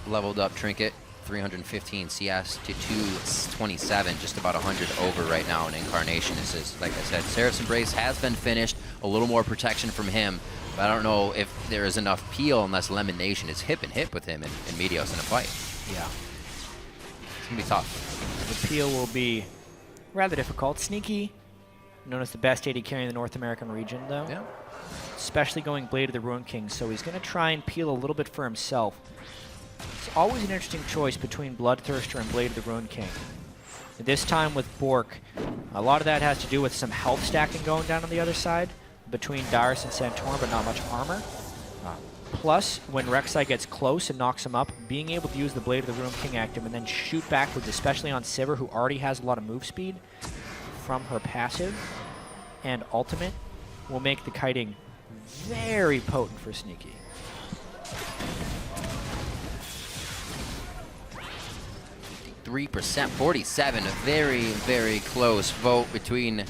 leveled up trinket. 315 CS to 227, just about 100 over right now in Incarnation. This is, like I said, Seraph's Embrace has been finished. A little more protection from him, but I don't know if there is enough peel unless LemonNation is hip and hip with him and Meteos in a fight. Yeah. It's going to be tough. The peel will be rather difficult. Sneaky, known as the best AD carry in the North American region, though. Yeah. Especially going Blade of the Ruined King, so he's going to try and peel a little bit for himself. It's always an interesting choice between Bloodthirster and Blade of the Ruined King. This time with Bork, a lot of that has to do with some health stacking going down on the other side between Dyrus and Santorin, but not much armor. Plus, when Rek'Sai gets close and knocks him up, being able to use the Blade of the Ruined King active and then shoot backwards, especially on Sivir, who already has a lot of move speed from her passive and ultimate, will make the kiting very potent for Sneaky. 3%, 47, a very, very close vote between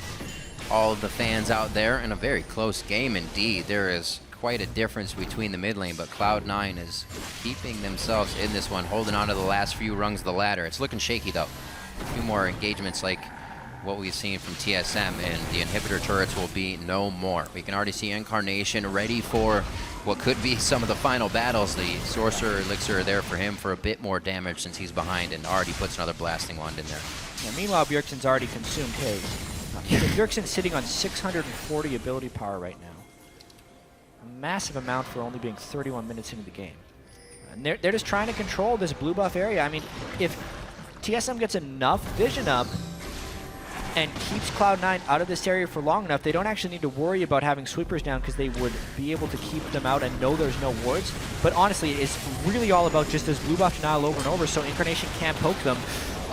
all of the fans out there, and a very close game indeed. There is quite a difference between the mid lane, but Cloud9 is keeping themselves in this one, holding on to the last few rungs of the ladder. It's looking shaky though. A few more engagements like what we've seen from TSM, and the inhibitor turrets will be no more. We can already see Incarnation ready for what could be some of the final battles. The Sorcerer Elixir are there for him for a bit more damage since he's behind, and already puts another Blasting Wand in there. Yeah, meanwhile, Bjergsen's already consumed his. Bjergsen's sitting on 640 ability power right now. A massive amount for only being 31 minutes into the game. And they're just trying to control this blue buff area. I mean, if TSM gets enough vision up and keeps Cloud9 out of this area for long enough, they don't actually need to worry about having sweepers down because they would be able to keep them out and know there's no wards. But honestly, it's really all about just this blue buff denial over and over, so Incarnation can't poke them.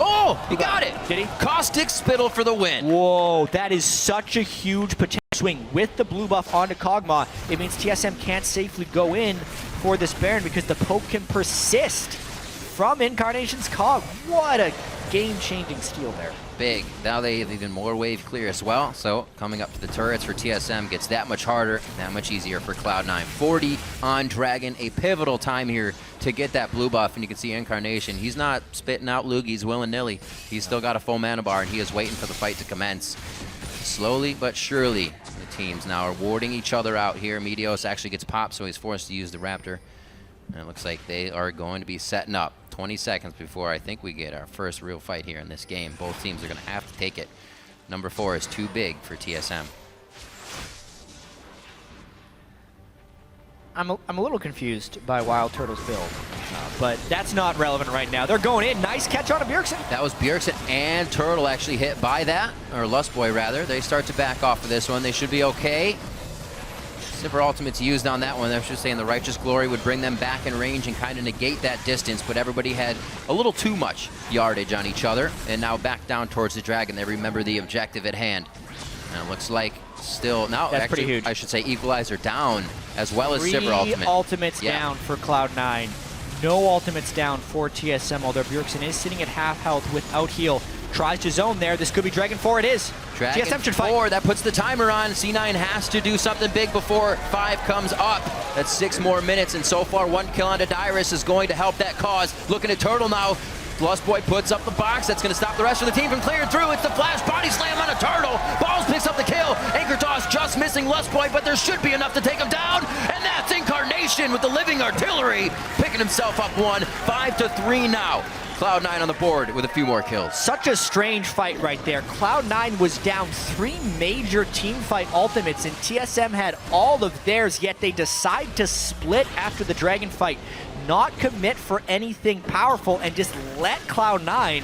Oh, he got it! Did he? Caustic Spittle for the win. Whoa, that is such a huge potential swing. With the blue buff onto Kog'Maw, it means TSM can't safely go in for this Baron because the poke can persist from Incarnation's Cog. What a game-changing steal there. Big. Now they have even more wave clear as well, so coming up to the turrets for TSM gets that much harder, that much easier for Cloud9. 40 on Dragon, a pivotal time here to get that blue buff, and you can see Incarnation. He's not spitting out loogies willy-nilly. He's still got a full mana bar, and he is waiting for the fight to commence. Slowly but surely, the teams now are warding each other out here. Meteos actually gets popped, so he's forced to use the Raptor. And it looks like they are going to be setting up 20 seconds before I think we get our first real fight here in this game. Both teams are going to have to take it. Number 4 is too big for TSM. I'm a little confused by Wildturtle's build, but that's not relevant right now. They're going in. Nice catch on a Bjergsen. That was Bjergsen and Turtle actually hit by that, or Lustboy rather. They start to back off of this one. They should be okay. Sivir ultimate's used on that one. They're just saying the Righteous Glory would bring them back in range and kind of negate that distance, but everybody had a little too much yardage on each other, and now back down towards the Dragon. They remember the objective at hand. And it looks like still, now that's actually, pretty huge. I should say Equalizer down, as well as Sivir ultimate. 3 ultimates down for Cloud9. No ultimates down for TSM, although Bjergsen is sitting at half health without heal. Tries to zone there. This could be Dragon 4. It is. Dragon TSM should fight. 4, that puts the timer on. C9 has to do something big before 5 comes up. That's 6 more minutes, and so far 1 kill onto Dyrus is going to help that cause. Looking at Turtle now. Lustboy puts up the box. That's going to stop the rest of the team from clearing through. It's the flash body slam on a Turtle. Balls picks up the kill. Anchor toss just just missing Lustboy, but there should be enough to take him down. And that's Incarnation with the living artillery, picking himself up one. 5-3 now. Cloud9 on the board with a few more kills. Such a strange fight right there. Cloud9 was down 3 major teamfight ultimates, and TSM had all of theirs, yet they decide to split after the Dragon fight, not commit for anything powerful, and just let Cloud9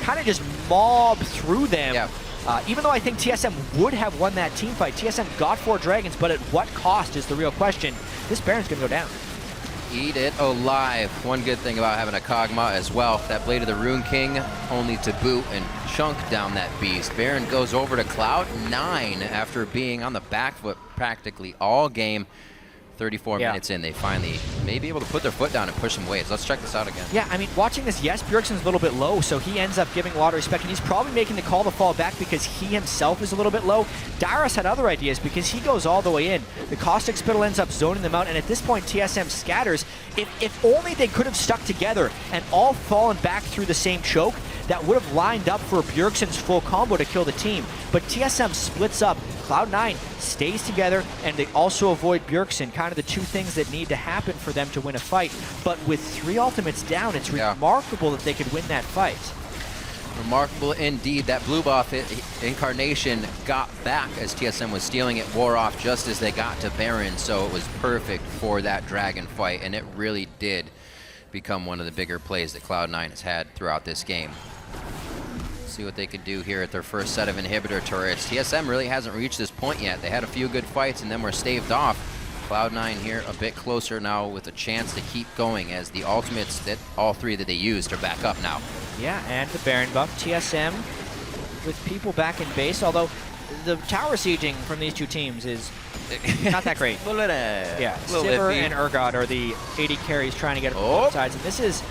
kind of just mob through them. Yeah. Even though I think TSM would have won that teamfight, TSM got 4 Dragons, but at what cost is the real question. This Baron's going to go down. Eat it alive. One good thing about having a Kog'Maw as well, that Blade of the Rune King only to boot and chunk down that beast. Baron goes over to Cloud9 after being on the back foot practically all game. 34 minutes in, they finally may be able to put their foot down and push some waves. Let's check this out again. Yeah, I mean, watching this, yes, Bjergsen's a little bit low, so he ends up giving a lot of respect, and he's probably making the call to fall back because he himself is a little bit low. Dyrus had other ideas because he goes all the way in. The Caustic Spittle ends up zoning them out, and at this point, TSM scatters. If only they could have stuck together and all fallen back through the same choke, that would have lined up for Bjergsen's full combo to kill the team. But TSM splits up. Cloud9 stays together, and they also avoid Bjergsen, kind of the two things that need to happen for them to win a fight. But with 3 ultimates down, it's remarkable that they could win that fight. Remarkable indeed. That blue buff Incarnation got back as TSM was stealing it, wore off just as they got to Baron, so it was perfect for that Dragon fight, and it really did become one of the bigger plays that Cloud9 has had throughout this game. See what they can do here at their first set of inhibitor turrets. TSM really hasn't reached this point yet. They had a few good fights and then were staved off. Cloud9 here a bit closer now with a chance to keep going as the ultimates that all 3 that they used are back up now. Yeah, and the Baron buff. TSM with people back in base, although the tower sieging from these 2 teams is not that great. Yeah, Sivir and Urgot are the AD carries trying to get it from both sides, and this is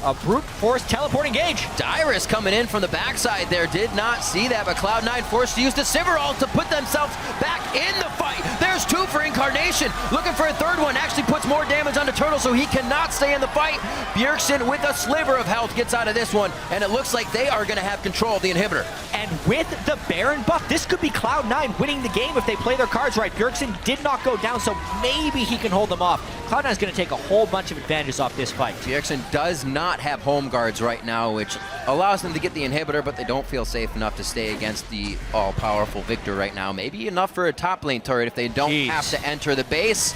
a brute force teleport engage. Dyrus coming in from the backside there, did not see that, but Cloud9 forced to use the Sivir ult to put themselves back in the fight. There's 2 for Incarnation, looking for a 3rd one, actually puts more damage on the Turtle, so he cannot stay in the fight. Bjergsen with a sliver of health gets out of this one, and it looks like they are going to have control of the inhibitor. And with the Baron buff, this could be Cloud9 winning the game if they play their cards right. Bjergsen did not go down, so maybe he can hold them off. Cloud9 is going to take a whole bunch of advantages off this fight. Bjergsen does not have home guards right now, which allows them to get the inhibitor, but they don't feel safe enough to stay against the all-powerful Viktor right now. Maybe enough for a top lane turret if they don't have to enter the base.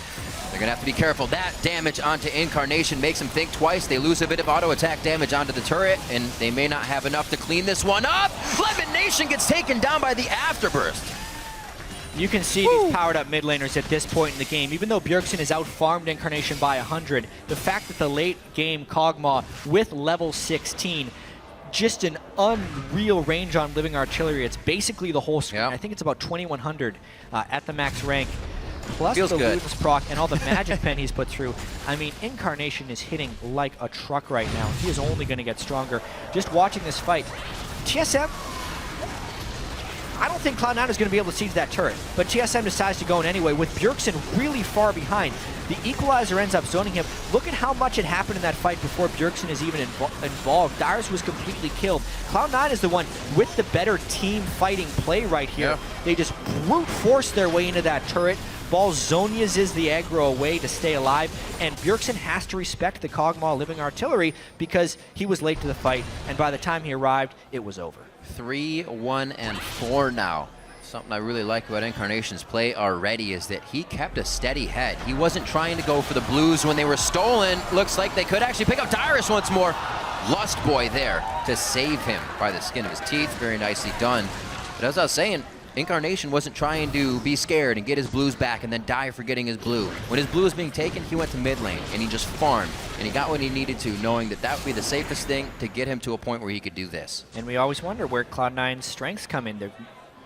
They're going to have to be careful. That damage onto Incarnation makes them think twice. They lose a bit of auto-attack damage onto the turret, and they may not have enough to clean this one up. LemonNation gets taken down by the Afterburst. You can see these powered-up mid laners at this point in the game. Even though Bjergsen is out-farmed Incarnation by 100, the fact that the late-game Kog'Maw with level 16, just an unreal range on living artillery. It's basically the whole screen. I think it's about 2100 at the max rank. Plus the Ludens proc and all the magic pen he's put through. I mean, Incarnation is hitting like a truck right now. He is only going to get stronger. Just watching this fight, TSM, I don't think Cloud9 is going to be able to siege that turret, but TSM decides to go in anyway with Bjergsen really far behind. The equalizer ends up zoning him. Look at how much had happened in that fight before Bjergsen is even involved. Dyrus was completely killed. Cloud9 is the one with the better team fighting play right here. They just brute force their way into that turret. Balzonia's is the aggro away to stay alive, and Bjergsen has to respect the Kog'Maw living artillery because he was late to the fight, and by the time he arrived, it was over. 3, 1, and 4 now. Something I really like about Incarnation's play already is that he kept a steady head. He wasn't trying to go for the blues when they were stolen. Looks like they could actually pick up Dyrus once more. Lustboy there to save him by the skin of his teeth. Very nicely done. But as I was saying, Incarnation wasn't trying to be scared and get his blues back and then die for getting his blue. When his blue was being taken, he went to mid lane and he just farmed. And he got what he needed to, knowing that that would be the safest thing to get him to a point where he could do this. And we always wonder where Cloud9's strengths come in. Their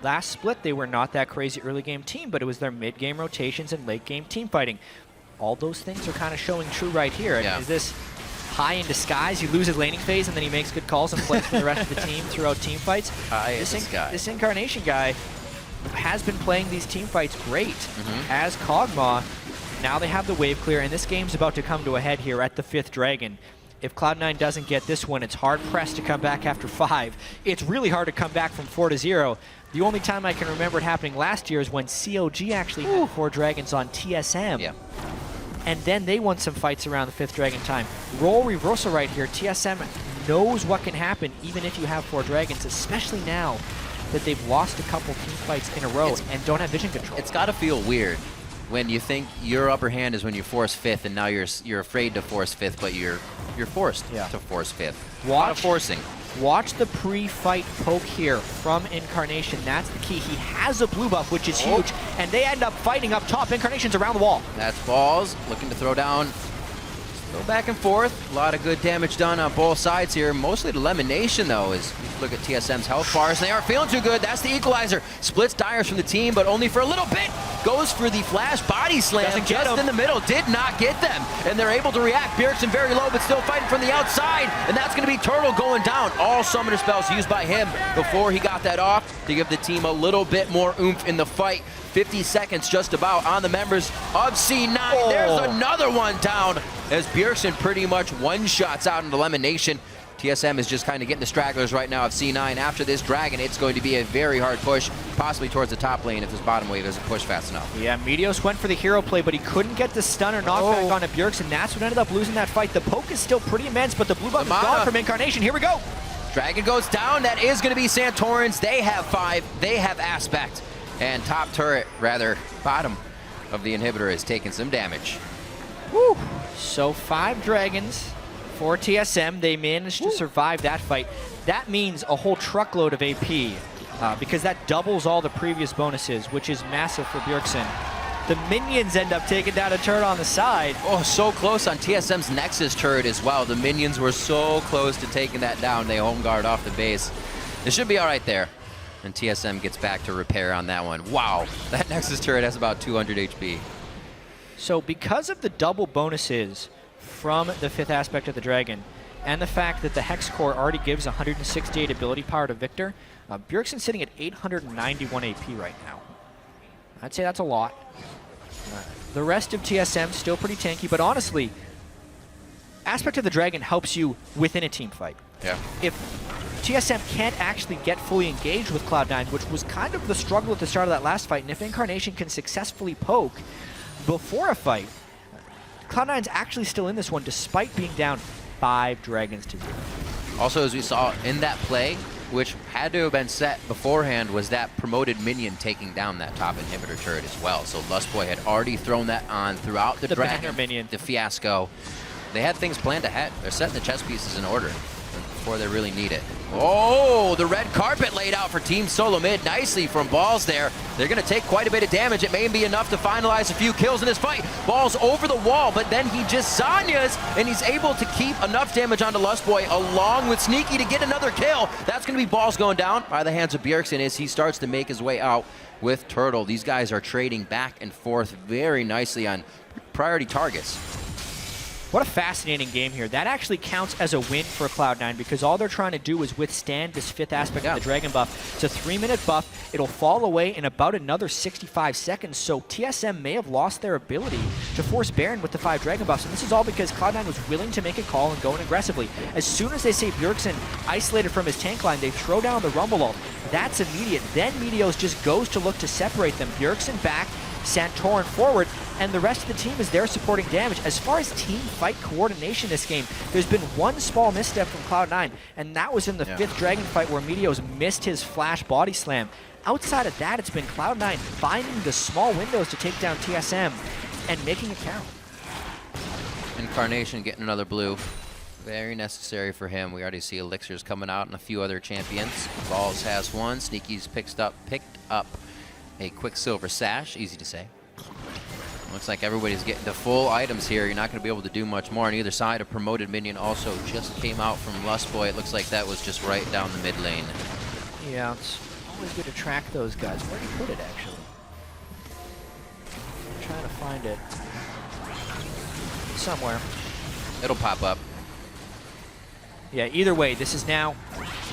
last split, they were not that crazy early game team, but it was their mid game rotations and late game team fighting. All those things are kind of showing true right here. Is this high in disguise? You lose his laning phase and then he makes good calls and plays for the rest of the team throughout team fights. This Incarnation guy has been playing these team fights great as Kog'Maw. Now they have the wave clear, and this game's about to come to a head here at the 5th Dragon. if Cloud9 doesn't get this one, it's hard-pressed to come back after 5. It's really hard to come back from 4-0. The only time I can remember it happening last year is when COG actually had 4 dragons on TSM. Yeah. And then they won some fights around the 5th dragon time. Role reversal right here. TSM knows what can happen even if you have 4 dragons, especially now that they've lost a couple team fights in a row and don't have vision control. It's got to feel weird when you think your upper hand is when you force 5th, and now you're afraid to force 5th, but you're forced to force 5th. Watch forcing. Watch the pre-fight poke here from Incarnation. That's the key. He has a blue buff, which is huge, and they end up fighting up top. Incarnation's around the wall. That's balls, looking to throw down. Go back and forth. A lot of good damage done on both sides here. Mostly the LemonNation, though, is look at TSM's health bars. They aren't feeling too good. That's the equalizer. Splits Dyrus from the team, but only for a little bit. Goes for the flash body slam just in the middle. Did not get them. And they're able to react. Bjergsen very low, but still fighting from the outside. And that's going to be Turtle going down. All summoner spells used by him before he got that off to give the team a little bit more oomph in the fight. 50 seconds just about on the members of C9. There's another one down as Bjergsen pretty much one-shots out into LemonNation. TSM is just kind of getting the stragglers right now of C9. After this dragon, it's going to be a very hard push, possibly towards the top lane if this bottom wave doesn't push fast enough. Yeah, Meteos went for the hero play, but he couldn't get the stun or knockback on a Bjergsen. That's what ended up losing that fight. The poke is still pretty immense, but the blue buff is gone from Incarnation. Here we go. Dragon goes down. That is going to be Santorin's. They have 5. They have Aspect. And top turret, rather bottom of the inhibitor, is taking some damage. Woo. So 5 dragons for TSM. They managed to survive that fight. That means a whole truckload of AP because that doubles all the previous bonuses, which is massive for Bjergsen. The minions end up taking down a turret on the side. Oh, so close on TSM's Nexus turret as well. The minions were so close to taking that down. They home guard off the base. It should be all right there. And TSM gets back to repair on that one. Wow, that Nexus turret has about 200 HP. So because of the double bonuses from the 5th aspect of the dragon, and the fact that the Hex Core already gives 168 ability power to Viktor, Bjergsen's sitting at 891 AP right now. I'd say that's a lot. The rest of TSM still pretty tanky, but honestly, aspect of the dragon helps you within a team fight. Yeah. If TSM can't actually get fully engaged with Cloud9, which was kind of the struggle at the start of that last fight, and if Incarnation can successfully poke before a fight, Cloud9's actually still in this one despite being down 5 dragons to 0. Also, as we saw in that play, which had to have been set beforehand, was that promoted minion taking down that top inhibitor turret as well. So Lustboy had already thrown that on throughout the dragon, minion. the fiasco. They had things planned ahead. They're setting the chess pieces in order before they really need it. Oh, the red carpet laid out for Team Solomid nicely from Balls there. They're going to take quite a bit of damage. It may be enough to finalize a few kills in this fight. Balls over the wall, but then he just Zanyas, and he's able to keep enough damage onto Lustboy along with Sneaky to get another kill. That's going to be Balls going down by the hands of Bjergsen as he starts to make his way out with Turtle. These guys are trading back and forth very nicely on priority targets. What a fascinating game here. That actually counts as a win for Cloud9 because all they're trying to do is withstand this 5th aspect of the Dragon buff. It's a 3-minute buff. It'll fall away in about another 65 seconds, so TSM may have lost their ability to force Baron with the 5 Dragon buffs, and this is all because Cloud9 was willing to make a call and go in aggressively. As soon as they see Bjergsen isolated from his tank line, they throw down the Rumble ult. That's immediate. Then Meteos just goes to look to separate them. Bjergsen back, Santorin forward, and the rest of the team is there supporting damage. As far as team fight coordination this game, there's been one small misstep from Cloud9, and that was in the 5th Dragon fight where Meteos missed his flash body slam. Outside of that, it's been Cloud9 finding the small windows to take down TSM and making it count. Incarnation getting another blue. Very necessary for him. We already see Elixirs coming out and a few other champions. Balls has one. Sneaky's picked up a Quicksilver Sash. Easy to say. Looks like everybody's getting the full items here. You're not going to be able to do much more on either side. A promoted minion also just came out from Lustboy. It looks like that was just right down the mid lane. Yeah, it's always good to track those guys. Where did he put it, actually? I'm trying to find it. Somewhere. It'll pop up. Yeah, either way, this is now...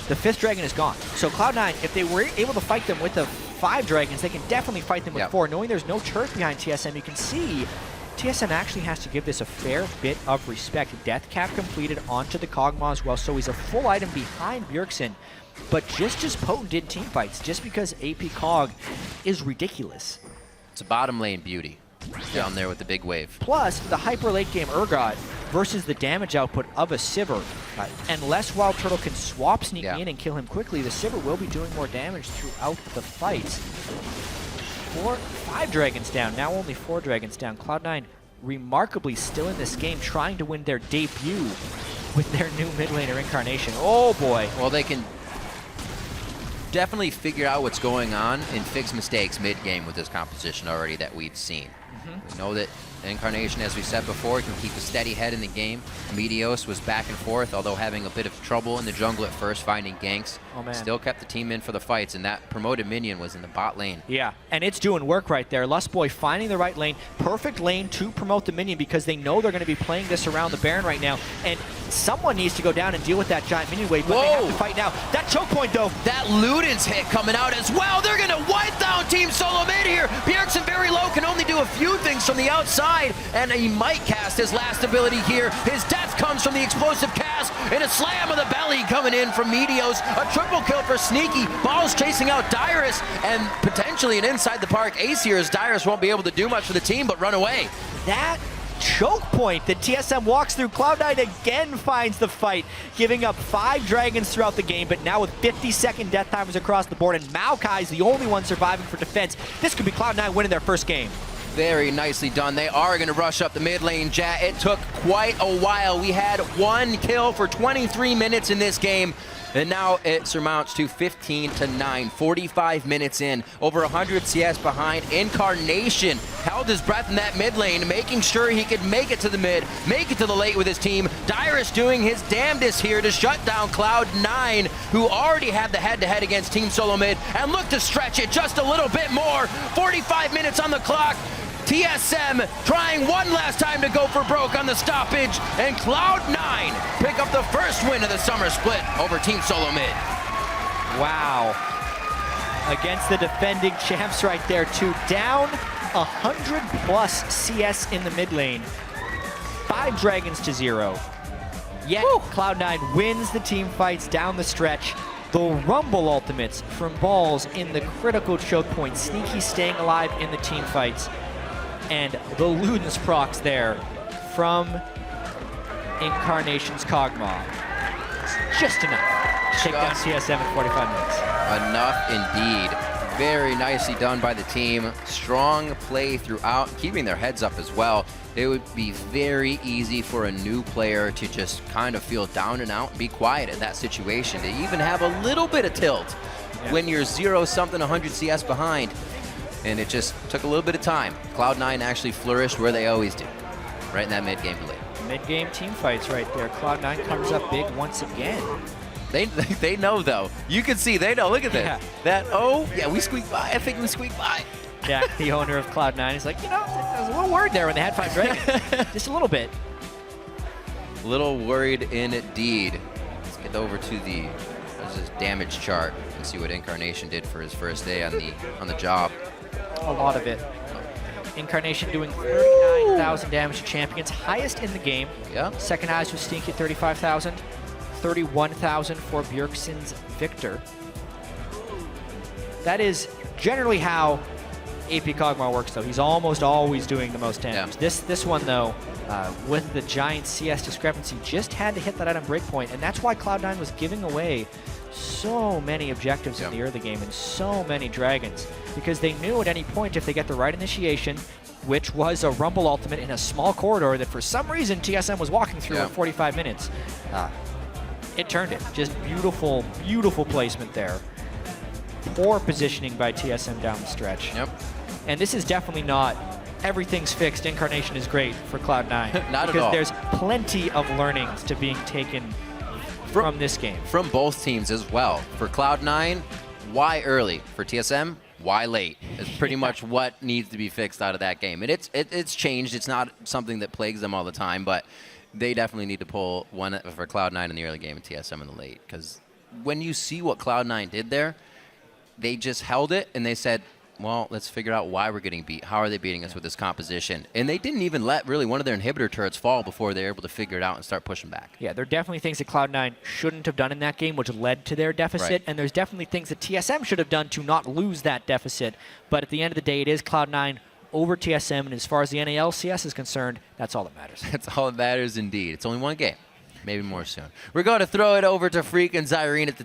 The 5th Dragon is gone. So Cloud9, if they were able to fight them with the 5 Dragons, they can definitely fight them with 4. Knowing there's no turret behind TSM, you can see TSM actually has to give this a fair bit of respect. Death cap completed onto the Kog'Maw as well, so he's a full item behind Bjergsen, but just as potent in teamfights, just because AP Kog is ridiculous. It's a bottom lane beauty down there with the big wave. Plus, the hyper late game Urgot versus the damage output of a Sivir. Unless Wildturtle can swap Sneak in and kill him quickly, the Sivir will be doing more damage throughout the fights. 5 dragons down, now only 4 dragons down. Cloud9 remarkably still in this game, trying to win their debut with their new mid laner Incarnation. Oh boy. Well, they can definitely figure out what's going on and fix mistakes mid-game with this composition already that we've seen. We know that Incarnation, as we said before, can keep a steady head in the game. Meteos was back and forth, although having a bit of trouble in the jungle at first, finding ganks. Still kept the team in for the fights, and that promoted minion was in the bot lane. Yeah, and it's doing work right there. Lustboy finding the right lane, perfect lane to promote the minion because they know they're going to be playing this around the Baron right now, and someone needs to go down and deal with that giant minion wave, but they have to fight now. That choke point, though. That Luden's hit coming out as well. They're going to wipe down Team Solomid here. Bjergsen very low, can only do a few things from the outside, and he might cast his last ability here. His death comes from the explosive cast, and a slam of the belly coming in from Meteos. A triple kill for Sneaky. Ball's chasing out Dyrus, and potentially an inside the park ace here, as Dyrus won't be able to do much for the team but run away. That choke point that TSM walks through, Cloud9 again finds the fight, giving up 5 dragons throughout the game, but now with 50-second death timers across the board, and Maokai is the only one surviving for defense. This could be Cloud9 winning their first game. Very nicely done. They are going to rush up the mid lane, Jatt. It took quite a while. We had 1 kill for 23 minutes in this game, and now it surmounts to 15-9, 45 minutes in, over 100 CS behind. Incarnation held his breath in that mid lane, making sure he could make it to the mid, make it to the late with his team. Dyrus doing his damnedest here to shut down Cloud9, who already had the head-to-head against Team Solomid, and look to stretch it just a little bit more. 45 minutes on the clock. TSM trying one last time to go for broke on the stoppage, and Cloud9 pick up the first win of the summer split over Team Solomid. Wow. Against the defending champs right there too. Down 100+ CS in the mid lane. 5 dragons to 0. Yet Cloud9 wins the team fights down the stretch. The Rumble ultimates from Balls in the critical choke point. Sneaky staying alive in the team fights. And the Luden's procs there from Incarnation's Kog'Maw. It's just enough to take down TSM in 45 minutes. Enough indeed. Very nicely done by the team. Strong play throughout, keeping their heads up as well. It would be very easy for a new player to just kind of feel down and out and be quiet in that situation, to even have a little bit of tilt when you're 0-something 100 CS behind. And it just took a little bit of time. Cloud9 actually flourished where they always do, right in that mid-game delay. Mid-game team fights right there. Cloud9 comes up big once again. They know, though. You can see, they know. Look at that. Yeah, we squeaked by. I think we squeaked by. Yeah, the owner of Cloud9 is like, you know, I was a little worried there when they had 5 dragons. Just a little bit. A little worried indeed. Let's get over to the damage chart and see what Incarnation did for his first day on the job. A lot of it. Incarnation doing 39,000 damage to champions, highest in the game. Yeah. Second highest was Stinky at 35,000. 31,000 for Bjergsen's Viktor. That is generally how AP Kog'Maw works, though. He's almost always doing the most damage. Yeah. This one, though, with the giant CS discrepancy, just had to hit that item breakpoint, and that's why Cloud9 was giving away so many objectives in the early game and so many dragons, because they knew at any point if they get the right initiation, which was a Rumble ultimate in a small corridor that for some reason TSM was walking through in 45 minutes, it turned it. Just beautiful, beautiful placement there. Poor positioning by TSM down the stretch. Yep. And this is definitely not everything's fixed, Incarnation is great for Cloud9. Not at all. Because there's plenty of learnings to being taken from this game. From both teams as well. For Cloud9, why early? For TSM, why late? Is pretty much what needs to be fixed out of that game. And it's changed. It's not something that plagues them all the time, but they definitely need to pull one for Cloud9 in the early game and TSM in the late. Because when you see what Cloud9 did there, they just held it and they said, well, let's figure out why we're getting beat. How are they beating us with this composition? And they didn't even let really one of their inhibitor turrets fall before they were able to figure it out and start pushing back. Yeah, there are definitely things that Cloud9 shouldn't have done in that game, which led to their deficit, Right. and there's definitely things that TSM should have done to not lose that deficit. But at the end of the day, it is Cloud9 over TSM, and as far as the NALCS is concerned, that's all that matters. That's all that matters indeed. It's only one game. Maybe more soon. We're going to throw it over to Freak and Zyrene at the